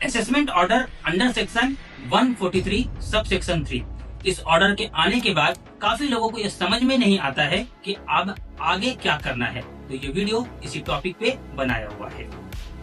Assessment order under section 143 sub section 3। इस order के आने के बाद काफी लोगों को यह समझ में नहीं आता है कि अब आगे क्या करना है, तो ये वीडियो इसी टॉपिक पे बनाया हुआ है।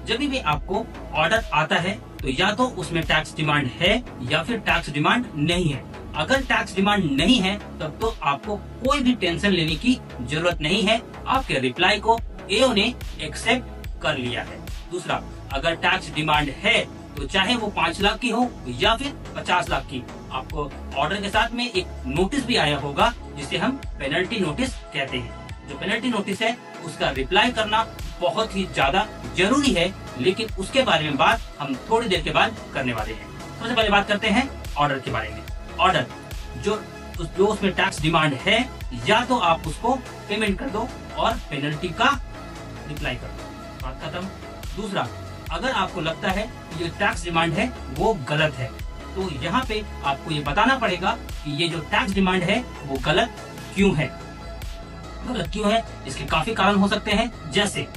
जब भी आपको ऑर्डर आता है तो या तो उसमें टैक्स डिमांड है या फिर टैक्स डिमांड नहीं है। अगर टैक्स डिमांड नहीं है तब तो आपको कोई भी टेंशन लेने की जरूरत नहीं है, आपके रिप्लाई को एओ ने एक्सेप्ट कर लिया है। दूसरा, अगर टैक्स डिमांड है तो चाहे वो 5 लाख की हो या फिर 50 लाख की, आपको ऑर्डर के साथ में एक नोटिस भी आया होगा जिसे हम पेनल्टी नोटिस कहते हैं। जो पेनल्टी नोटिस है उसका रिप्लाई करना बहुत ही ज्यादा जरूरी है, लेकिन उसके बारे में बात हम थोड़ी देर के बाद करने वाले हैं। सबसे पहले बात करते हैं ऑर्डर के बारे में। ऑर्डर जो उसमें टैक्स डिमांड है, या तो आप उसको पेमेंट कर दो और पेनल्टी का रिप्लाई कर दो, बात खत्म। दूसरा, अगर आपको लगता है कि जो टैक्स डिमांड है वो गलत है, तो यहाँ पे आपको ये बताना पड़ेगा कि ये जो टैक्स डिमांड है वो गलत क्यों है। गलत क्यों है, इसके काफी कारण हो सकते हैं, जैसे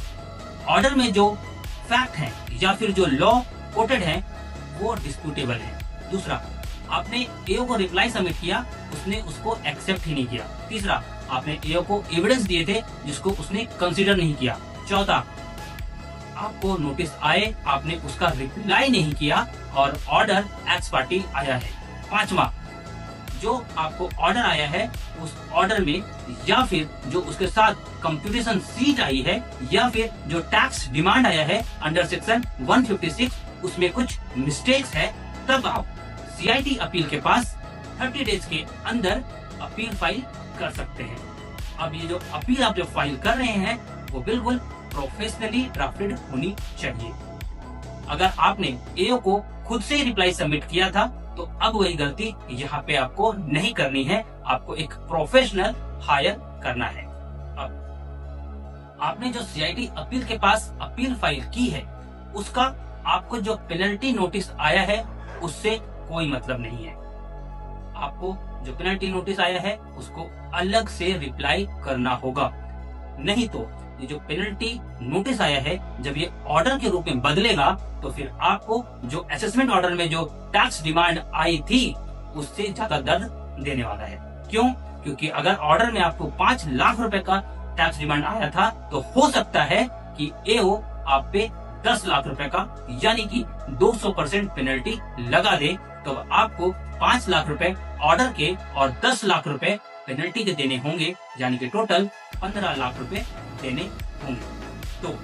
ऑर्डर में जो फैक्ट है या फिर जो लॉ कोटेड है वो डिस्प्यूटेबल है। दूसरा, आपने एओ को रिप्लाई सबमिट किया, उसने उसको एक्सेप्ट ही नहीं किया। तीसरा, आपने एओ को एविडेंस दिए थे जिसको उसने कंसीडर नहीं किया। चौथा, आपको नोटिस आए, आपने उसका रिप्लाई नहीं किया और ऑर्डर एक्स पार्टी आया है। पांचवा, जो आपको ऑर्डर आया है उस ऑर्डर में या फिर जो उसके साथ कंप्यूटेशन सीट आई है या फिर जो टैक्स डिमांड आया है अंडर सेक्शन 156 उसमें कुछ मिस्टेक्स है, तब आप सीआईटी अपील के पास 30 डेज के अंदर अपील फाइल कर सकते हैं। अब ये जो अपील आप जो फाइल कर रहे हैं वो बिल्कुल प्रोफेशनली ड्राफ्टेड होनी चाहिए। अगर आपने एओ को खुद से रिप्लाई सबमिट किया था तो अब वही गलती यहाँ पे आपको नहीं करनी है, आपको एक प्रोफेशनल हायर करना है। अब आपने जो सीआईटी अपील के पास अपील फाइल की है उसका आपको जो पेनल्टी नोटिस आया है उससे कोई मतलब नहीं है। आपको जो पेनल्टी नोटिस आया है उसको अलग से रिप्लाई करना होगा, नहीं तो ये जो पेनल्टी नोटिस आया है जब ये ऑर्डर के रूप में बदलेगा तो फिर आपको जो असेसमेंट ऑर्डर में जो टैक्स डिमांड आई थी उससे ज्यादा दर्द देने वाला है। क्यों? क्योंकि अगर ऑर्डर में आपको 5 लाख रुपए का टैक्स डिमांड आया था तो हो सकता है कि एओ आप पे 10 लाख रुपए का यानी कि 200% पेनल्टी लगा दे, तो आपको 5 लाख रुपए ऑर्डर के और 10 लाख रुपए पेनल्टी के देने होंगे, यानी कि टोटल 15 लाख रुपए देने होंगे। तो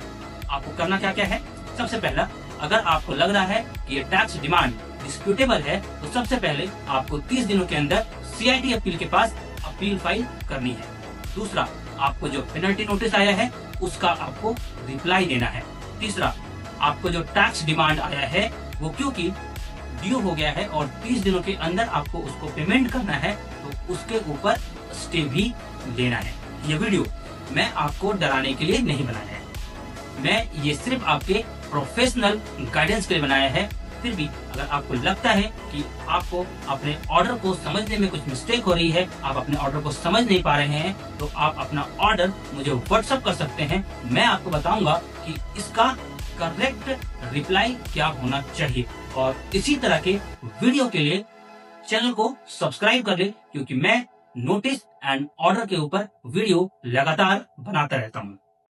आपको करना क्या क्या है? सबसे पहला, अगर आपको लग रहा है कि ये टैक्स डिमांड डिस्प्यूटेबल है तो सबसे पहले आपको 30 दिनों के अंदर सीआईटी अपील के पास अपील फाइल करनी है। दूसरा, आपको जो पेनल्टी नोटिस आया है उसका आपको रिप्लाई देना है। तीसरा, आपको जो टैक्स डिमांड आया है वो क्योंकि ड्यू हो गया है और 30 दिनों के अंदर आपको उसको पेमेंट करना है, तो उसके ऊपर स्टे भी लेना है। ये वीडियो मैं आपको डराने के लिए नहीं बनाया है, मैं ये सिर्फ आपके प्रोफेशनल गाइडेंस के लिए बनाया है। फिर भी अगर आपको लगता है कि आपको अपने ऑर्डर को समझने में कुछ मिस्टेक हो रही है, आप अपने ऑर्डर को समझ नहीं पा रहे हैं, तो आप अपना ऑर्डर मुझे व्हाट्सएप कर सकते हैं। मैं आपको बताऊंगा कि इसका करेक्ट रिप्लाई क्या होना चाहिए। और इसी तरह के वीडियो के लिए चैनल को सब्सक्राइब कर ले, क्योंकि मैं नोटिस एंड ऑर्डर के ऊपर वीडियो लगातार बनाता रहता हूँ।